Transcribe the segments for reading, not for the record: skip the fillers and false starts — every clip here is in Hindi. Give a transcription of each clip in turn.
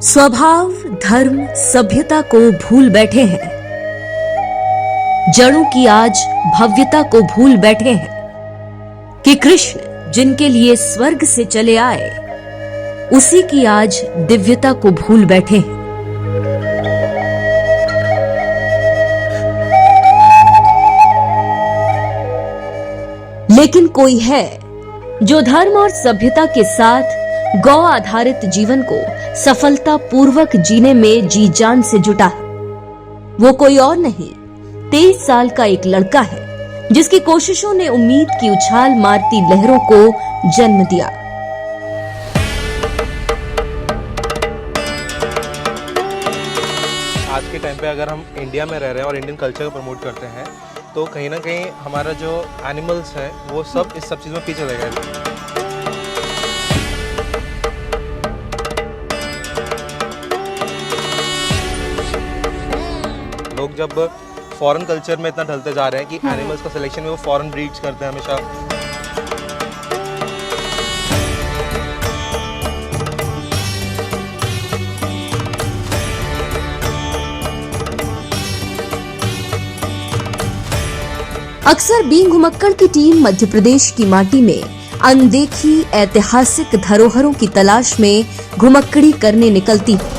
स्वभाव, धर्म, सभ्यता को भूल बैठे हैं। जड़ों की आज भव्यता को भूल बैठे हैं कि कृष्ण जिनके लिए स्वर्ग से चले आए, उसी की आज दिव्यता को भूल बैठे हैं। लेकिन कोई है जो धर्म और सभ्यता के साथ गौ आधारित जीवन को सफलता पूर्वक जीने में जी जान से जुटा है। वो कोई और नहीं, 23 साल का एक लड़का है जिसकी कोशिशों ने उम्मीद की उछाल मारती लहरों को जन्म दिया। आज के टाइम पे अगर हम इंडिया में रह रहे हैं और इंडियन कल्चर को प्रमोट करते हैं तो कहीं ना कहीं हमारा जो एनिमल्स हैं वो सब इस सब चीज़ में पीछे रह गए। लोग जब फॉरेन कल्चर में इतना ढलते जा रहे हैं कि एनिमल्स का सिलेक्शन में वो फॉरेन ब्रीड्स करते हैं हमेशा। अक्सर बीइंग घुमक्कड़ की टीम मध्य प्रदेश की माटी में अनदेखी ऐतिहासिक धरोहरों की तलाश में घुमक्कड़ी करने निकलती है।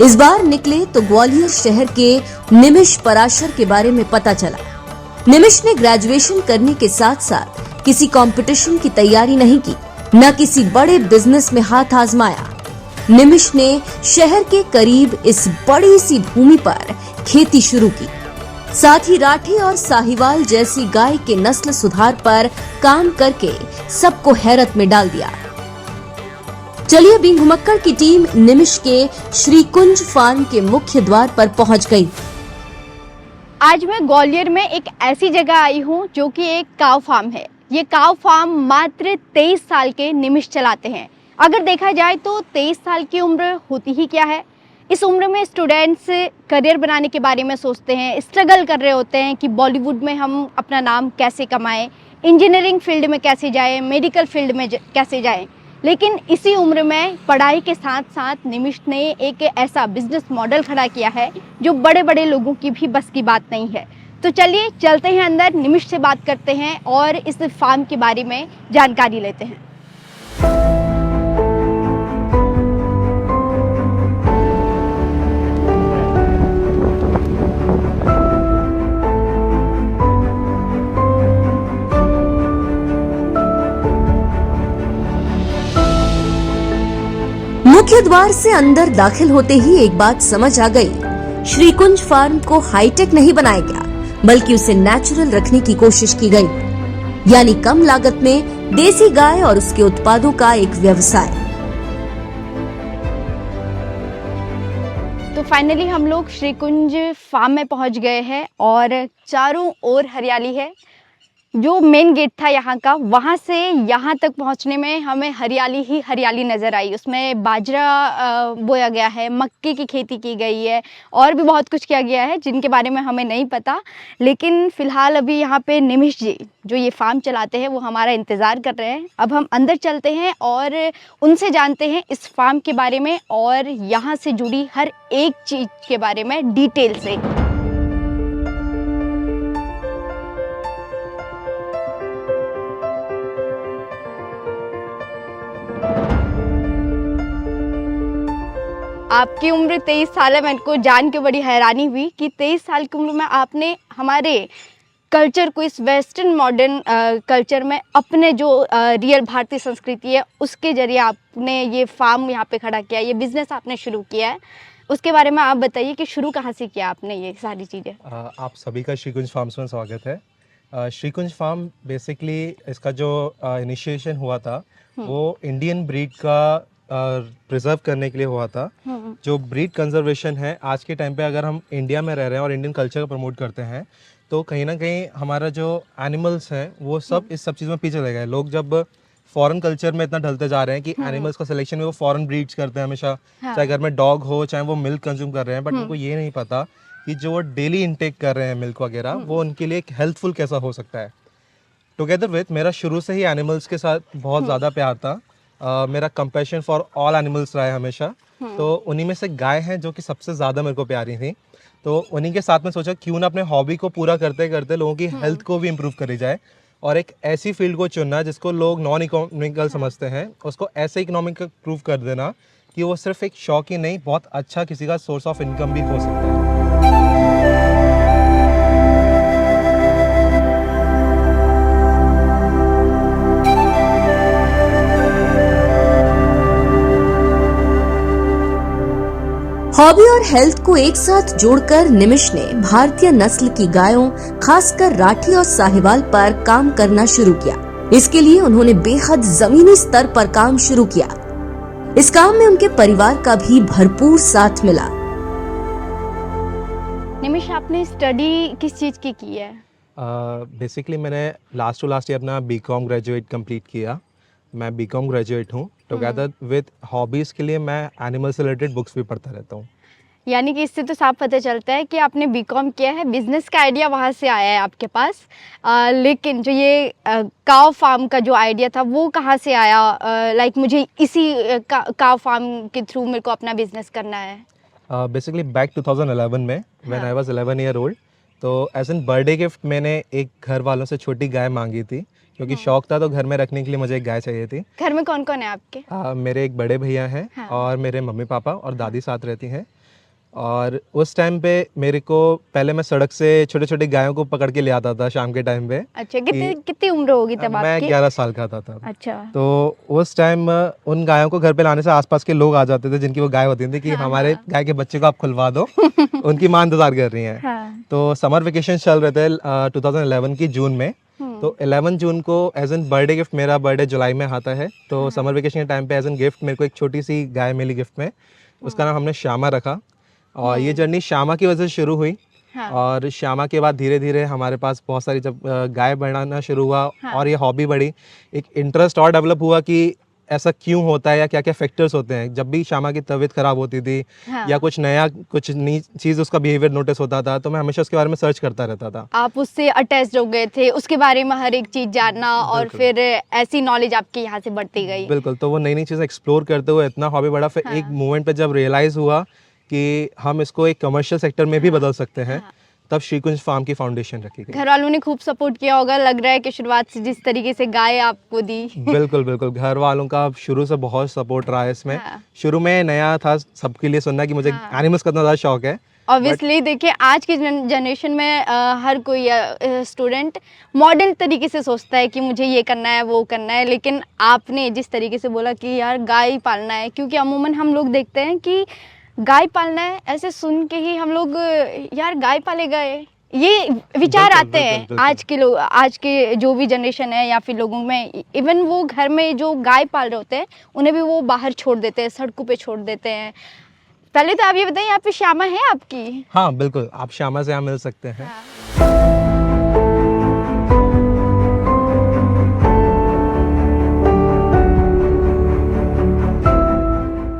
इस बार निकले तो ग्वालियर शहर के निमिष पराशर के बारे में पता चला। निमिष ने ग्रेजुएशन करने के साथ साथ किसी कंपटीशन की तैयारी नहीं की, न किसी बड़े बिजनेस में हाथ आजमाया। निमिष ने शहर के करीब इस बड़ी सी भूमि पर खेती शुरू की, साथ ही राठी और साहिवाल जैसी गाय के नस्ल सुधार पर काम करके सबको हैरत में डाल दिया। चलिए बीइंग घुमक्कड़ की टीम निमिष के श्रीकुंज फार्म के मुख्य द्वार पर पहुंच गई। आज मैं ग्वालियर में एक ऐसी जगह आई हूं जो कि एक काव फार्म है। ये काव फार्म मात्र 23 साल के निमिष चलाते हैं। अगर देखा जाए तो 23 साल की उम्र होती ही क्या है। इस उम्र में स्टूडेंट्स करियर बनाने के बारे में सोचते हैं, स्ट्रगल कर रहे होते हैं कि बॉलीवुड में हम अपना नाम कैसे कमाएं, इंजीनियरिंग फील्ड में कैसे जाएं, मेडिकल फील्ड में कैसे जाएं। लेकिन इसी उम्र में पढ़ाई के साथ साथ निमिष ने एक ऐसा बिजनेस मॉडल खड़ा किया है जो बड़े बड़े लोगों की भी बस की बात नहीं है। तो चलिए चलते हैं अंदर, निमिष से बात करते हैं और इस फार्म के बारे में जानकारी लेते हैं। मुख्य द्वार से अंदर दाखिल होते ही एक बात समझ आ गई। श्रीकुंज फार्म को हाईटेक नहीं बनाया गया, बल्कि उसे नेचुरल रखने की कोशिश की गई, यानी कम लागत में देसी गाय और उसके उत्पादों का एक व्यवसाय। तो फाइनली हम लोग श्रीकुंज फार्म में पहुंच गए हैं और चारों ओर हरियाली है। जो मेन गेट था यहाँ का, वहाँ से यहाँ तक पहुँचने में हमें हरियाली ही हरियाली नज़र आई। उसमें बाजरा बोया गया है, मक्के की खेती की गई है और भी बहुत कुछ किया गया है जिनके बारे में हमें नहीं पता। लेकिन फ़िलहाल अभी यहाँ पे निमिष जी जो ये फार्म चलाते हैं वो हमारा इंतज़ार कर रहे हैं। अब हम अंदर चलते हैं और उनसे जानते हैं इस फार्म के बारे में और यहाँ से जुड़ी हर एक चीज़ के बारे में डिटेल से। आपकी उम्र 23 साल है। मेरे को जान के बड़ी हैरानी हुई कि 23 साल की उम्र में आपने हमारे कल्चर को, इस वेस्टर्न मॉडर्न कल्चर में अपने जो रियल भारतीय संस्कृति है उसके जरिए आपने ये फार्म यहाँ पे खड़ा किया, ये बिज़नेस आपने शुरू किया है। उसके बारे में आप बताइए कि शुरू कहाँ से किया आपने ये सारी चीज़ें। आप सभी का श्रीकुंज फार्म्स में स्वागत है। श्रीकुंज फार्म बेसिकली इसका जो इनिशिएशन हुआ था वो इंडियन ब्रीड का प्रिजर्व करने के लिए हुआ था। जो ब्रीड कंजर्वेशन है, आज के टाइम पे अगर हम इंडिया में रह रहे हैं और इंडियन कल्चर को प्रमोट करते हैं तो कहीं ना कहीं हमारा जो एनिमल्स हैं वो सब इस सब चीज़ में पीछे रह गए। लोग जब फॉरेन कल्चर में इतना ढलते जा रहे हैं कि एनिमल्स का सिलेक्शन में वो फॉरेन ब्रीड्स करते हैं हमेशा, चाहे घर में डॉग हो चाहे वो मिल्क कंज्यूम कर रहे हैं, बट उनको ये नहीं पता कि जो वो डेली इनटेक कर रहे हैं मिल्क वगैरह वो उनके लिए हेल्पफुल कैसा हो सकता है। टुगेदर विथ मेरा शुरू से ही एनिमल्स के साथ बहुत ज़्यादा प्यार था। मेरा कंपैशन फॉर ऑल एनिमल्स रहा है हमेशा। तो उन्हीं में से गाय है जो कि सबसे ज़्यादा मेरे को प्यारी थी। तो उन्हीं के साथ में सोचा क्यों ना अपने हॉबी को पूरा करते करते लोगों की हेल्थ को भी इम्प्रूव करी जाए, और एक ऐसी फील्ड को चुनना जिसको लोग नॉन इकोनॉमिकल समझते हैं, उसको ऐसे इकोनॉमिकल प्रूव कर देना कि वो सिर्फ एक शौक ही नहीं, बहुत अच्छा किसी का सोर्स ऑफ इनकम भी हो सकता है। हॉबी और हेल्थ को एक साथ जोड़कर निमिष ने भारतीय नस्ल की गायों, खासकर राठी और साहिवाल पर काम करना शुरू किया। इसके लिए उन्होंने बेहद जमीनी स्तर पर काम शुरू किया। इस काम में उनके परिवार का भी भरपूर साथ मिला। निमिष, आपने स्टडी किस चीज़ की है? बेसिकली मैंने लास्ट टू लास्ट ईयर अपना बीकॉम ग्रेजुएट कंप्लीट किया। मैं बीकॉम ग्रेजुएट हूँ। टुगेदर विद हॉबीज़ के लिए मैं एनिमल से रिलेटेड बुक्स भी पढ़ता रहता हूँ। यानी कि इससे तो साफ पता चलता है कि आपने बीकॉम किया है, बिजनेस का आइडिया वहाँ से आया है आपके पास। लेकिन जो ये काव फार्म का जो आइडिया था वो कहाँ से आया? लाइक मुझे इसी काव फार्म के थ्रू मेरे को अपना बिजनेस करना है। बेसिकली बैक 2011 में when I was 11 year old, तो एज एन बर्थडे गिफ्ट मैंने एक घर वालों से छोटी गाय मांगी थी, क्योंकि शौक था तो घर में रखने के लिए मुझे एक गाय चाहिए थी। घर में कौन कौन है आपके? मेरे एक बड़े भैया हैं, हाँ। और मेरे मम्मी पापा और दादी साथ रहती हैं। और उस टाइम पे मेरे को पहले मैं सड़क से छोटे छोटे गायों को पकड़ के ले आता था शाम के टाइम पे। अच्छा, कितनी उम्र होगी तब मैं आपकी? 11 साल का था तब। अच्छा। तो उस टाइम उन गायों को घर पे लाने से आसपास के लोग आ जाते थे जिनकी वो गाय होती थी कि हमारे गाय के बच्चे को आप खुलवा दो, उनकी मां इंतजार कर रही है। हाँ। तो समर वेकेशन चल रहे थे 2011 की जून में। तो 11 जून को एज एन बर्थडे गिफ्ट, मेरा बर्थडे जुलाई में आता है, तो समर वेकेशन के टाइम पे एज एन गिफ्ट मेरे को एक छोटी सी गाय मिली गिफ्ट में। उसका नाम हमने श्यामा रखा, और ये जर्नी श्यामा की वजह से शुरू हुई। हाँ। और श्यामा के बाद धीरे धीरे हमारे पास बहुत सारी जब गाय बढ़ाना शुरू हुआ, हाँ। और ये हॉबी बढ़ी, एक इंटरेस्ट और डेवलप हुआ कि ऐसा क्यों होता है या क्या क्या फैक्टर्स होते हैं। जब भी श्यामा की तबीयत खराब होती थी, हाँ। या कुछ नया कुछ नई चीज़ उसका बिहेवियर नोटिस होता था, तो मैं हमेशा उसके बारे में सर्च करता रहता था। आप उससे अटैच हो गए थे, उसके बारे में हर एक चीज़ जानना, और फिर ऐसी नॉलेज आपकी यहाँ से बढ़ती गई। बिल्कुल, तो वो नई नई चीज़ें एक्सप्लोर करते हुए इतना हॉबी बढ़ा। फिर एक मोमेंट पे जब रियलाइज़ हुआ कि हम इसको एक कमर्शियल सेक्टर में भी बदल सकते हैं, तब श्रीकुंज फार्म की फाउंडेशन रखी गई। घर वालों ने खूब सपोर्ट किया होगा, लग रहा है कि शुरुआत से जिस तरीके से गाय आपको दी। बिल्कुल बिल्कुल, घर वालों का शुरू से बहुत सपोर्ट रहा है इसमें। हाँ। शुरू में नया था सबके लिए सुनना कि मुझे एनिमल्स का इतना ज़्यादा शौक है। ऑब्वियसली देखिए, आज की जनरेशन में हर कोई स्टूडेंट मॉडर्न तरीके से सोचता है कि मुझे ये करना है वो करना है, लेकिन आपने जिस तरीके से बोला कि यार गाय पालना है, क्योंकि अमूमन हम लोग देखते हैं कि गाय पालना है, ऐसे सुन के ही हम लोग यार गाय पाले गए, ये विचार आते हैं। आज के लोग, आज के जो भी जनरेशन है या फिर लोगों में, इवन वो घर में जो गाय पाल रहे होते हैं उन्हें भी वो बाहर छोड़ देते हैं, सड़कों पे छोड़ देते हैं। पहले तो आप ये बताइए, यहाँ पे श्यामा है आपकी? हाँ बिल्कुल, आप श्यामा से यहाँ मिल सकते हैं।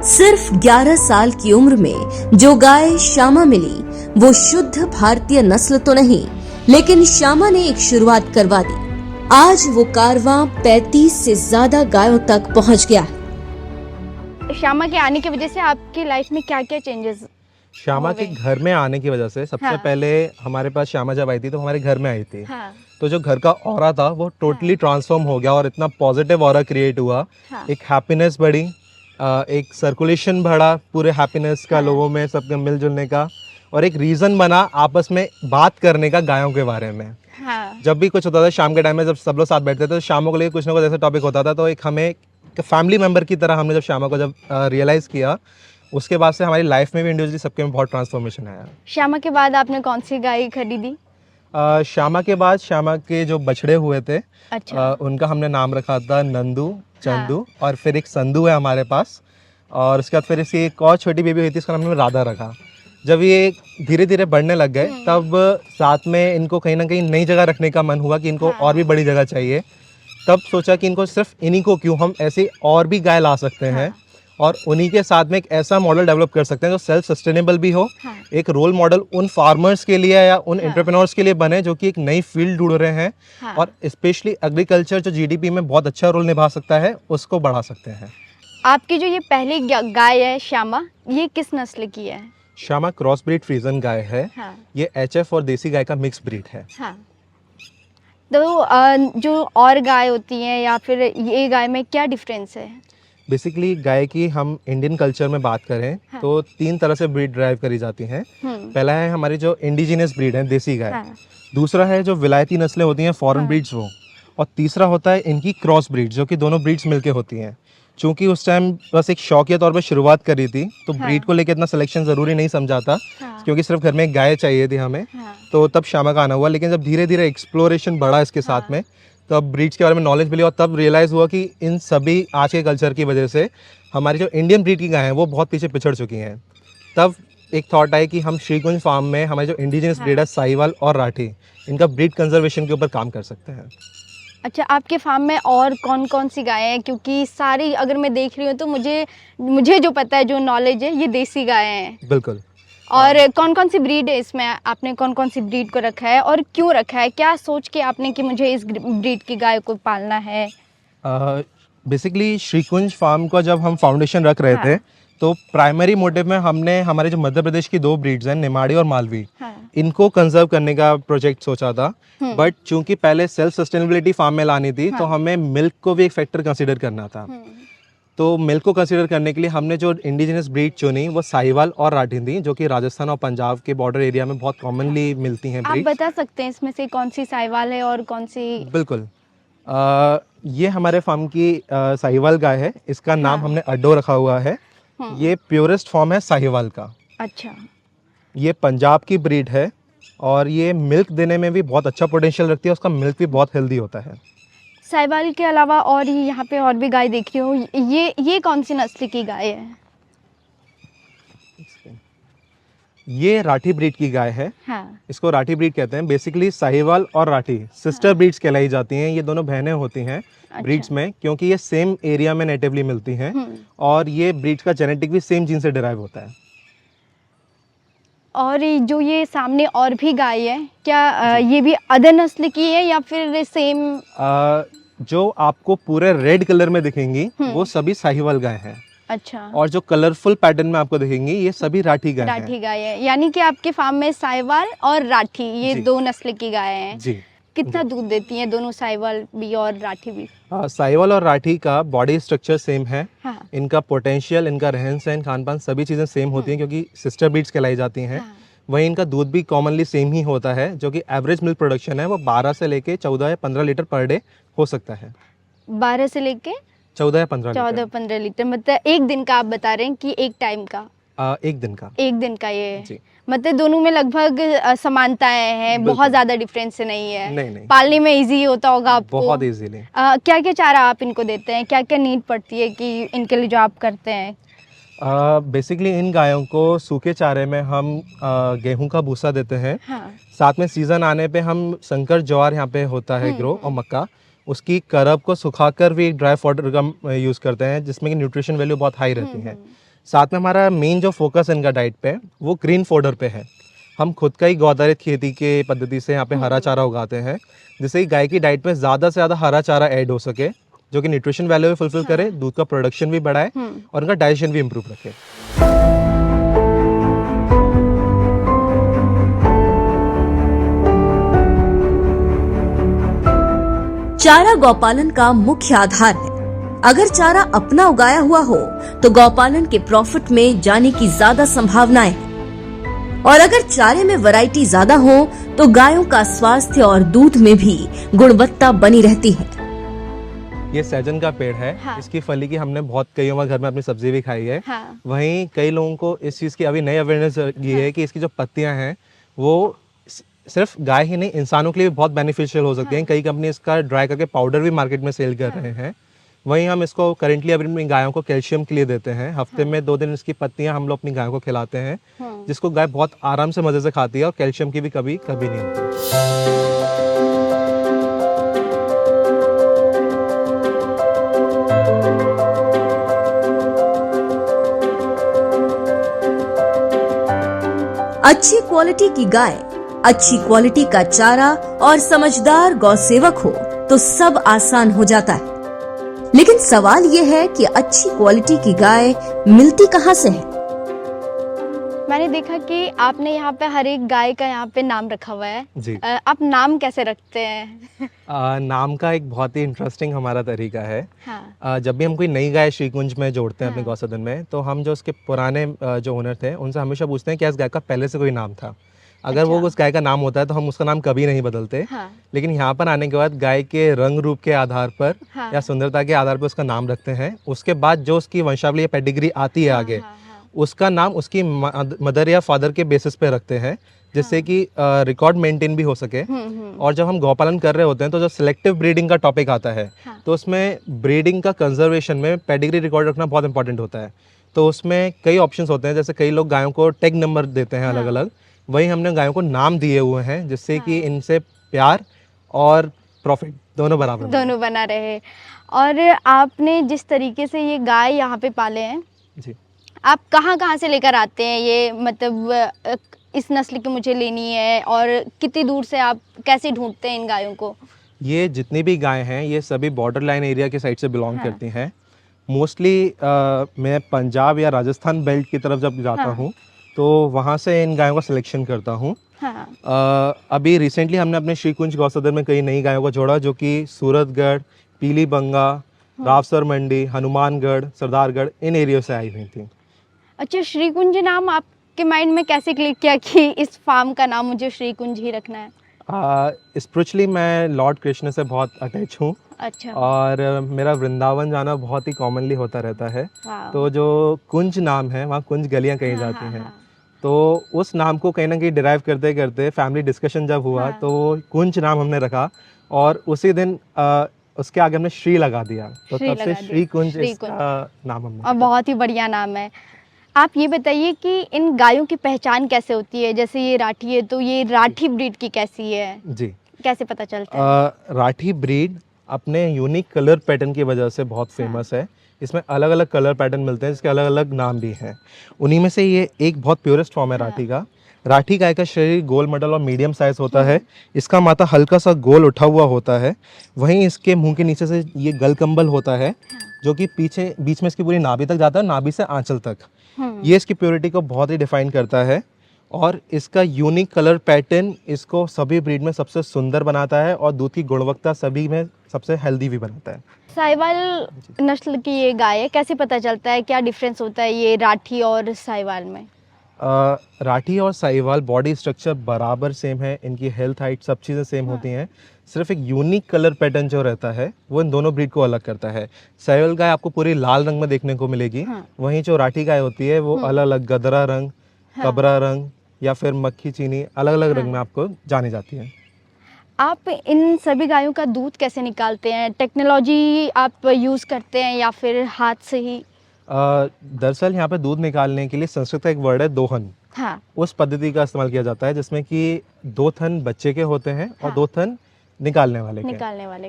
सिर्फ 11 साल की उम्र में जो गाय श्यामा मिली वो शुद्ध भारतीय नस्ल तो नहीं, लेकिन श्यामा ने एक शुरुआत करवा दी। आज वो कारवां 35 से ज्यादा गायों तक पहुंच गया है। श्यामा के आने की वजह से आपकी लाइफ में क्या क्या चेंजेस? श्यामा के घर में आने की वजह से सबसे पहले हमारे पास श्यामा जब आई थी तो हमारे घर में आई थी। हाँ। तो जो घर का ऑरा था वो टोटली ट्रांसफॉर्म हो गया, और इतना पॉजिटिव ऑरा क्रिएट हुआ। एक हैप्पीनेस बढ़ी, एक सर्कुलेशन बढ़ा पूरे हैप्पीनेस का, लोगों में सबके मिलजुलने का, और एक रीज़न बना आपस में बात करने का गायों के बारे में। हाँ। जब भी कुछ होता था शाम के टाइम में, जब सब लोग साथ बैठते थे तो शामों को लेकर कुछ ना कुछ ऐसा टॉपिक होता था, तो एक हमें फैमिली मेम्बर की तरह हमने जब श्यामा को जब रियलाइज़ किया, उसके बाद से हमारी लाइफ में भी इंडिविजुअली सबके में बहुत ट्रांसफॉर्मेशन आया। श्यामा के बाद आपने कौन सी गाय खरीदी? श्यामा के बाद श्यामा के जो बछड़े हुए थे, अच्छा। उनका हमने नाम रखा था नंदू, चंदू, और फिर एक संधू है हमारे पास, और उसके बाद फिर इसकी एक और छोटी बेबी हुई थी, उसका नाम हमने राधा रखा। जब ये धीरे धीरे बढ़ने लग गए, तब साथ में इनको कहीं ना कहीं नई जगह रखने का मन हुआ कि इनको और भी बड़ी जगह चाहिए। तब सोचा कि इनको सिर्फ इन्हीं को क्यों, हम ऐसे और भी गाय ला सकते हैं, और उन्हीं के साथ में एक ऐसा मॉडल डेवलप कर सकते हैं जो सेल्फ सस्टेनेबल भी हो, हाँ। एक रोल मॉडल उन फार्मर्स के लिए या उन हाँ। एंटरप्रेन्योर्स के लिए बने जो कि एक नई फील्ड ढूंढ रहे हैं, हाँ। और स्पेशली एग्रीकल्चर जो जीडीपी में बहुत अच्छा रोल निभा सकता है उसको बढ़ा सकते हैं। आपकी जो ये पहली गाय है श्यामा, ये किस नस्ल की है? श्यामा क्रॉस ब्रीड फ्रीजन गाय है। हाँ। ये एचएफ और देसी गाय का मिक्स ब्रीड है। हाँ। तो जो और गाय होती हैं या फिर ये गाय में क्या डिफरेंस है? बेसिकली गाय की हम इंडियन कल्चर में बात करें हाँ। तो 3 तरह से ब्रीड ड्राइव करी जाती हैं। पहला है हमारी जो इंडिजिनस ब्रीड है देसी गाय, हाँ। दूसरा है जो विलायती नस्लें होती हैं फॉरेन हाँ। ब्रीड्स वो, और तीसरा होता है इनकी क्रॉस ब्रीड जो कि दोनों ब्रीड्स मिलके होती हैं। चूंकि उस टाइम बस एक शौकिया तौर पे शुरुआत करी थी तो हाँ। ब्रीड को लेकर इतना सिलेक्शन ज़रूरी नहीं समझा था, हाँ। क्योंकि सिर्फ घर में एक गाय चाहिए थी हमें, हाँ। तो तब श्यामा का आना हुआ। लेकिन जब धीरे धीरे एक्सप्लोरेशन बढ़ा इसके साथ हाँ। में, तब ब्रीड्स के बारे में नॉलेज मिली और तब रियलाइज़ हुआ कि इन सभी आज के कल्चर की वजह से हमारी जो इंडियन ब्रीड की गाय हैं वो बहुत पीछे पिछड़ चुकी हैं। तब एक थॉट आई कि हम श्रीकुंज फार्म में हमारे जो इंडिजिनस हाँ। ब्रीड है साहिवाल और राठी, इनका ब्रीड कंजर्वेशन के ऊपर काम कर सकते हैं। अच्छा, आपके फार्म में और कौन कौन सी गायें हैं? क्योंकि सारी अगर मैं देख रही हूँ तो मुझे जो पता है, जो नॉलेज है, ये देसी गायें हैं। बिल्कुल। और कौन कौन सी ब्रीड है इसमें? आपने कौन कौन सी ब्रीड को रखा है और क्यों रखा है? क्या सोच के आपने कि मुझे इस ब्रीड की गाय को पालना है? बेसिकली श्रीकुंज फार्म का जब हम फाउंडेशन रख रहे थे हाँ। तो प्राइमरी मोटिव में हमने हमारे जो मध्य प्रदेश की 2 ब्रीड्स हैं निमाड़ी और मालवी, हाँ। इनको कंजर्व करने का प्रोजेक्ट सोचा था। बट चूंकि पहले सेल्फ सस्टेनेबिलिटी फार्म में लानी थी तो हमें मिल्क को भी एक फैक्टर कंसीडर करना था। तो मिल्क को कंसीडर करने के लिए हमने जो इंडिजिनस ब्रीड चुनी वो साहिवाल और राठी थी, जो कि राजस्थान और पंजाब के बॉर्डर एरिया में बहुत कॉमनली मिलती हैं आप ब्रीड। बता सकते हैं इसमें से कौन सी साहिवाल है और कौन सी? बिल्कुल। ये हमारे फार्म की साहिवाल गाय है, इसका नाम हाँ। हमने अड्डो रखा हुआ है। ये प्योरेस्ट फॉर्म है साहिवाल का। अच्छा। ये पंजाब की ब्रीड है और ये मिल्क देने में भी बहुत अच्छा पोटेंशियल रखती है, उसका मिल्क भी बहुत हेल्दी होता है। साहिवाल के अलावा और यहाँ पे और भी गाय देख रही हूँ, ये कौन सी नस्ल की गाय है? ये राठी ब्रीड की गाय है। हाँ। इसको राठी ब्रीड कहते हैं। बेसिकली साहिवाल और राठी सिस्टर ब्रीड्स कहलाई जाती हैं। ये दोनों बहनें होती हैं ब्रीड्स में, क्योंकि ये सेम एरिया में नेटिवली मिलती हैं और ये ब्रीड्स का जेनेटिक भी सेम जीन से डिराइव होता है। और जो ये सामने और भी गाय है, क्या ये भी अदर नस्ल की है या फिर सेम? जो आपको पूरे रेड कलर में दिखेंगी वो सभी साहिवाल गाय हैं। अच्छा। और जो कलरफुल पैटर्न में आपको दिखेंगी ये सभी राठी गाय हैं। राठी गाय है, यानी कि आपके फार्म में साहिवाल और राठी, ये जी। 2 नस्ल की गाय हैं। जी। कितना दूध देती हैं दोनों, साहिवाल भी और राठी भी? साहिवाल और राठी का बॉडी स्ट्रक्चर सेम है। हाँ। इनका पोटेंशियल, इनका रहन सहन, खान पान सभी चीज़ें सेम होती हैं क्योंकि सिस्टर ब्रीड्स कहलाई जाती हैं। हाँ। वहीं इनका दूध भी कॉमनली सेम ही होता है, जो कि एवरेज मिल्क प्रोडक्शन है वो 12 से लेके 14 या 15 लीटर पर डे हो सकता है। 12 से लेके 14 या 15 14-15 लीटर, मतलब एक दिन का आप बता रहे हैं कि एक टाइम का? एक दिन का। एक दिन का ये जी। मतलब दोनों में लगभग समानताएं हैं, बहुत ज्यादा डिफरेंस नहीं है? नहीं। पालने में इजी होता होगा आपको? बहुत इजीली। क्या क्या चारा आप इनको देते हैं? क्या क्या नीड पड़ती है कि इनके लिए जो आप करते हैं? बेसिकली इन गायों को सूखे चारे में हम गेहूं का भूसा देते हैं। हाँ। साथ में सीज़न आने पे हम संकर ज्वार यहाँ पे होता है ग्रो, और मक्का, उसकी करब को सुखाकर भी एक ड्राई फॉडर का यूज़ करते हैं जिसमें कि न्यूट्रिशन वैल्यू बहुत हाई रहती है। साथ में हमारा मेन जो फोकस है इनका डाइट पे वो ग्रीन फॉडर पे है। हम खुद का ही गौआधारित खेती के पद्धति से यहाँ पे हरा चारा उगाते हैं, जिससे कि गाय की डाइट में ज़्यादा से ज़्यादा हरा चारा ऐड हो सके, जो कि न्यूट्रिशन वैल्यू भी फुलफिल करे, दूध का प्रोडक्शन भी बढ़ाए और उनका डाइजेशन भी इम्प्रूव रखे। चारा गौपालन का मुख्य आधार है। अगर चारा अपना उगाया हुआ हो तो गौपालन के प्रॉफिट में जाने की ज्यादा संभावनाएं हैं, और अगर चारे में वैरायटी ज्यादा हो तो गायों का स्वास्थ्य और दूध में भी गुणवत्ता बनी रहती है। ये सहजन का पेड़ है। हाँ। इसकी फली की हमने बहुत कईयों बार घर में अपनी सब्जी भी खाई है। हाँ। वहीं कई लोगों को इस चीज़ की अभी नई अवेयरनेस ये है कि इसकी जो पत्तियां हैं वो सिर्फ गाय ही नहीं इंसानों के लिए भी बहुत बेनिफिशियल हो सकती हैं। कई कंपनी इसका ड्राई करके पाउडर भी मार्केट में सेल कर रहे हैं। वहीं हम इसको करेंटली अपनी गायों को कैल्शियम के लिए देते हैं। हफ्ते में 2 दिन इसकी पत्तियां हम लोग अपनी गायों को खिलाते हैं, जिसको गाय बहुत आराम से मजे से खाती है और कैल्शियम की भी कभी नहीं होती। अच्छी क्वालिटी की गाय, अच्छी क्वालिटी का चारा और समझदार गौ सेवक हो तो सब आसान हो जाता है। लेकिन सवाल यह है कि अच्छी क्वालिटी की गाय मिलती कहाँ से है? मैंने देखा कि आपने यहाँ पे हर एक गाय का यहाँ पे नाम रखा हुआ है। जी। आप नाम कैसे रखते हैं? नाम का एक बहुत ही इंटरेस्टिंग हमारा तरीका है। हाँ। जब भी हम कोई नई गाय श्रीकुंज में जोड़ते हैं अपने हाँ। गौसदन में, तो हम जो उसके पुराने जो ओनर थे उनसे हमेशा पूछते हैं कि इस गाय का पहले से कोई नाम था। अगर वो अच्छा। उस गाय का नाम होता है तो हम उसका नाम कभी नहीं बदलते। हाँ। लेकिन यहाँ पर आने के बाद गाय के रंग रूप के आधार पर हाँ। या सुंदरता के आधार पर उसका नाम रखते हैं। उसके बाद जो उसकी वंशावली या पेडिग्री आती है आगे, हाँ। उसका नाम उसकी मदर या फादर के बेसिस पे रखते हैं, जिससे कि रिकॉर्ड मेंटेन भी हो सके। और जब हम गौपालन कर रहे होते हैं तो जो सिलेक्टिव ब्रीडिंग का टॉपिक आता है, हाँ। तो उसमें ब्रीडिंग का कंजर्वेशन में पेडिग्री रिकॉर्ड रखना बहुत इंपॉर्टेंट होता है। तो उसमें कई ऑप्शंस होते हैं, जैसे कई लोग गायों को टैग नंबर देते हैं अलग अलग, वही हमने गायों को नाम दिए हुए हैं, जिससे कि इनसे प्यार और प्रॉफिट दोनों बराबर बने। दोनों बना रहे। और आपने जिस तरीके से ये गाय यहाँ पे पाले हैं, जी। आप कहाँ कहाँ से लेकर आते हैं ये, मतलब इस नस्ल की मुझे लेनी है, और कितनी दूर से आप कैसे ढूंढते हैं इन गायों को? ये जितनी भी गायें हैं ये सभी बॉर्डर लाइन एरिया के साइड से बिलोंग हाँ। करती हैं। मोस्टली मैं पंजाब या राजस्थान बेल्ट की तरफ जब जाता हाँ। हूँ तो वहाँ से इन गायों का सिलेक्शन करता हूँ। हाँ। अभी रिसेंटली हमने अपने श्रीकुंज गौसदन में कई नई गायों को जोड़ा, जो कि सूरतगढ़, पीलीबंगा, रावसर मंडी, हनुमानगढ़, सरदारगढ़ इन एरिया से आई हुई थी। अच्छा, श्रीकुंज नाम आपके माइंड में कैसे क्लिक किया कि इस फार्म का नाम मुझे श्रीकुंज ही रखना है? स्पिरिचुअली मैं लॉर्ड कृष्ण से बहुत अटैच हूँ। अच्छा। और मेरा वृंदावन जाना बहुत ही कॉमनली होता रहता है। वाह। तो जो कुंज नाम है वहाँ कुंज गलियाँ कही जाती हैं। हाँ। तो उस नाम को कहीं ना कहीं डिराइव करते करते फैमिली डिस्कशन जब हुआ हाँ। तो कुंज नाम हमने रखा, और उसी दिन उसके आगे हमने श्री लगा दिया, तो श्री तब से लगा दिया, श्री कुंज श्री इसका नाम हमने और बहुत ही बढ़िया नाम है। आप ये बताइए कि इन गायों की पहचान कैसे होती है? जैसे ये राठी है, तो ये राठी ब्रीड की कैसी है, जी। कैसे पता चलता है? राठी ब्रीड अपने यूनिक कलर पैटर्न की वजह से बहुत फेमस है। इसमें अलग अलग कलर पैटर्न मिलते हैं, जिसके अलग अलग नाम भी हैं। उन्हीं में से ये एक बहुत प्योरेस्ट फॉर्म है राठी का। राठी गाय का शरीर गोल मॉडल और मीडियम साइज होता है। इसका माथा हल्का सा गोल उठा हुआ होता है। वहीं इसके मुंह के नीचे से ये गलकंबल होता है, जो कि पीछे बीच में इसकी पूरी नाभि तक जाता है, नाभि से आंचल तक। ये इसकी प्योरिटी को बहुत ही डिफाइन करता है, और इसका यूनिक कलर पैटर्न इसको सभी ब्रीड में सबसे सुंदर बनाता है, और दूध की गुणवत्ता सभी में सबसे हेल्दी भी बनाता है। साहिवाल नस्ल की ये गाय है, कैसे पता चलता है, क्या डिफरेंस होता है ये राठी और साहिवाल में? राठी और साहिवाल बॉडी स्ट्रक्चर बराबर सेम है, इनकी हेल्थ हाइट सब चीज़ें सेम होती हैं। सिर्फ एक यूनिक कलर पैटर्न जो रहता है वो इन दोनों ब्रीड को अलग करता है। साहिवाल गाय आपको पूरी लाल रंग में देखने को मिलेगी, वहीं जो राठी गाय होती है वो अलग अलग गदरा रंग, कबरा रंग या फिर मक्खी चीनी, अलग अलग रंग में आपको जानी जाती है। आप इन सभी गायों का दूध कैसे निकालते हैं? टेक्नोलॉजी आप यूज़ करते हैं या फिर हाथ से ही? दरअसल यहाँ पे दूध निकालने के लिए संस्कृत का एक वर्ड है दोहन। हाँ। उस पद्धति का इस्तेमाल किया जाता है, जिसमें कि 2 थन बच्चे के होते हैं और 2 थन निकालने वाले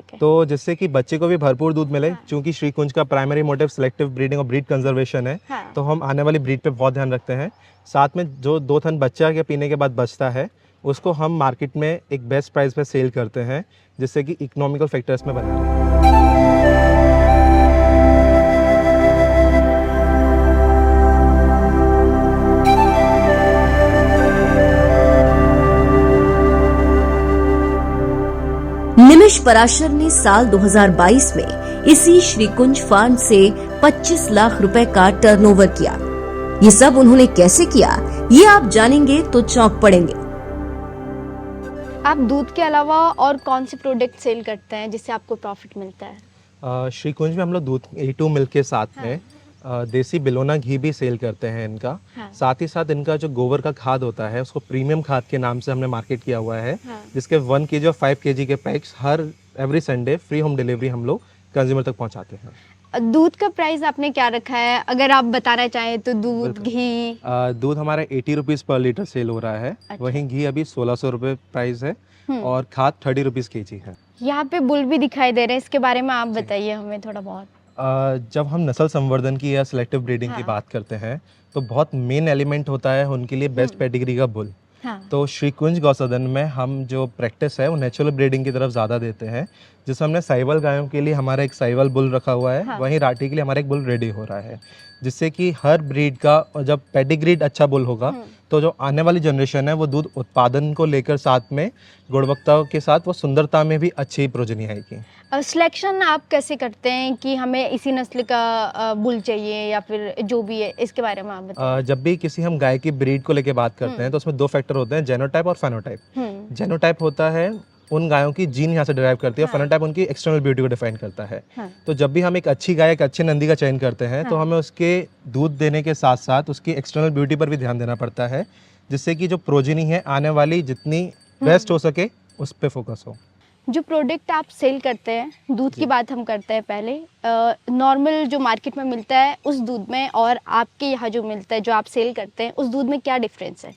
के। तो जिससे कि बच्चे को भी भरपूर दूध मिले। क्योंकि श्रीकुंज का प्राइमरी मोटिव सिलेक्टिव ब्रीडिंग और ब्रीड कंजर्वेशन है, तो हम आने वाली ब्रीड पे बहुत ध्यान रखते हैं। साथ में जो 2 थन बच्चा के पीने के बाद बचता है, उसको हम मार्केट में एक बेस्ट प्राइस पे सेल करते हैं, जिससे कि इकोनॉमिकल फैक्टर्स में बना रहे। निमिष पराशर ने साल 2022 में इसी श्रीकुंज फार्म से 25 लाख रुपए का टर्नओवर किया। ये सब उन्होंने कैसे किया, ये आप जानेंगे तो चौंक पड़ेंगे। आप दूध के अलावा और कौन से प्रोडक्ट सेल करते हैं जिससे आपको प्रॉफिट मिलता है? श्रीकुंज में हम लोग दूध A2 मिल्क के साथ में देसी बिलोना घी भी सेल करते हैं इनका। साथ ही साथ इनका जो गोबर का खाद होता है उसको प्रीमियम खाद के नाम से हमने मार्केट किया हुआ है, जिसके 1 kg और 5 kg के पैक्स हर every Sunday free home delivery हम लोग कंज्यूमर तक पहुंचाते हैं। दूध का प्राइस आपने क्या रखा है, अगर आप बताना चाहें तो? दूध, घी? दूध हमारा 80 रुपीज़ पर लीटर सेल हो रहा है। वहीं घी अभी 1600 रुपये प्राइस है, और खाद 30 रुपीज़ kg है। यहाँ पे बुल भी दिखाई दे रहे हैं, इसके बारे में आप बताइए हमें थोड़ा बहुत। जब हम नस्ल संवर्धन की या सिलेक्टिव ब्रीडिंग की बात करते हैं तो बहुत मेन एलिमेंट होता है उनके लिए बेस्ट पेडिग्री का बुल। तो श्रीकुंज गौसदन में हम जो प्रैक्टिस है वो नेचुरल ब्रीडिंग की तरफ ज़्यादा देते हैं, जिसमें हमने साइवल गायों के लिए हमारा एक साइवल बुल रखा हुआ है, वहीं राठी के लिए हमारा एक बुल रेडी हो रहा है, जिससे कि हर ब्रीड का जब पेडिग्रीड अच्छा बुल होगा तो जो आने वाली जनरेशन है वो दूध उत्पादन को लेकर साथ में गुणवत्ता के साथ वो सुंदरता में भी अच्छी प्रोजनी आएगी। सिलेक्शन आप कैसे करते हैं कि हमें इसी नस्ल का बुल चाहिए या फिर जो भी है, इसके बारे में आप बताएं। जब भी किसी हम गाय की ब्रीड को लेकर बात करते हैं तो उसमें दो फैक्टर होते हैं, जेनोटाइप और फेनोटाइप। जेनोटाइप होता है उन गायों की जीन यहाँ से डिराइव करती है, फेनोटाइप उनकी एक्सटर्नल ब्यूटी को डिफाइन करता है। तो जब भी हम एक अच्छी गाय, एक अच्छे नंदी का चयन करते हैं तो हमें उसके दूध देने के साथ साथ उसकी एक्सटर्नल ब्यूटी पर भी ध्यान देना पड़ता है, जिससे कि जो प्रोजेनी है आने वाली जितनी बेस्ट हो सके उस पर फोकस हो। जो प्रोडक्ट आप सेल करते हैं, दूध की बात हम करते हैं पहले, नॉर्मल जो मार्केट में मिलता है उस दूध में और आपके यहाँ जो मिलता है, जो आप सेल करते हैं, उस दूध में क्या डिफरेंस है?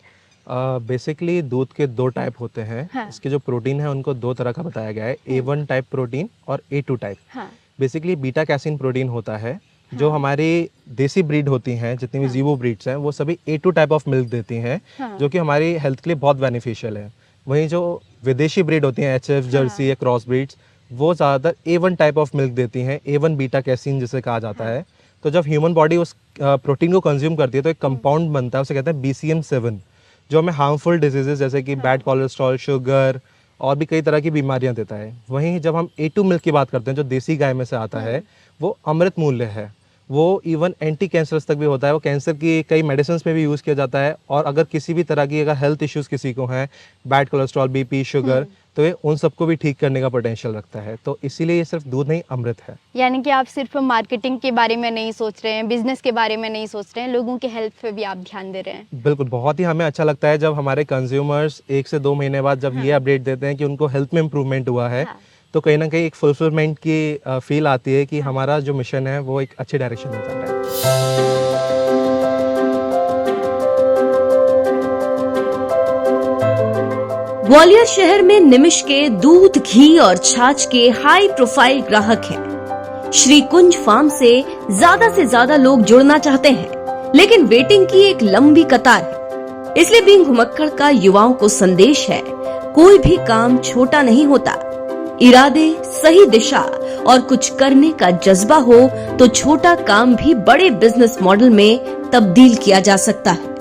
बेसिकली दूध के दो टाइप होते हैं। इसके जो प्रोटीन है उनको दो तरह का बताया गया है, A1 टाइप प्रोटीन और A2 type. Basically beta casein protein होता है। जो हमारी देसी ब्रीड होती हैं, जितनी भी जीवो ब्रीड्स हैं, वो सभी A2 टाइप ऑफ मिल्क देती हैं, जो कि हमारी हेल्थ के लिए बहुत बेनिफिशियल है। वहीं जो विदेशी ब्रीड होती हैं, HF, जर्सी या क्रॉस ब्रीड्स, वो ज़्यादातर A1 टाइप ऑफ मिल्क देती हैं, A1 बीटा कैसीन जिसे कहा जाता है। तो जब ह्यूमन बॉडी उस प्रोटीन को कंज्यूम करती है तो एक कंपाउंड बनता है, उसे कहते हैं BCM7, जो हमें हार्मफुल डिजीजेस जैसे कि बैड कोलेस्ट्रॉल, शुगर और भी कई तरह की बीमारियां देता है। वहीं जब हम A2 मिल्क की बात करते हैं, जो देसी गाय में से आता है, वो अमृत मूल्य है। वो इवन एंटी कैंसरस तक भी होता है, वो कैंसर की कई मेडिसिन में भी यूज़ किया जाता है। और अगर किसी भी तरह की अगर हेल्थ इश्यूज़ किसी को हैं, बैड कोलेस्ट्रॉल, BP, शुगर, तो ये उन सबको भी ठीक करने का पोटेंशियल रखता है। तो इसीलिए ये सिर्फ दूध नहीं, अमृत है। यानी कि आप सिर्फ मार्केटिंग के बारे में नहीं सोच रहे हैं, बिजनेस के बारे में नहीं सोच रहे हैं, लोगों के हेल्थ पे भी आप ध्यान दे रहे हैं। बिल्कुल, बहुत ही हमें अच्छा लगता है जब हमारे कंज्यूमर्स 1 से 2 महीने बाद जब ये अपडेट देते हैं कि उनको हेल्थ में इम्प्रूवमेंट हुआ है, तो कहीं ना कहीं एक फुलफिलमेंट की फील आती है कि हमारा जो मिशन है वो एक अच्छे डायरेक्शन में जा रहा है। ग्वालियर शहर में निमिष के दूध, घी और छाछ के हाई प्रोफाइल ग्राहक हैं। श्रीकुंज फार्म से ज्यादा लोग जुड़ना चाहते हैं, लेकिन वेटिंग की एक लंबी कतार है। इसलिए बीइंग घुमक्कड़ का युवाओं को संदेश है, कोई भी काम छोटा नहीं होता। इरादे, सही दिशा और कुछ करने का जज्बा हो तो छोटा काम भी बड़े बिजनेस मॉडल में तब्दील किया जा सकता है।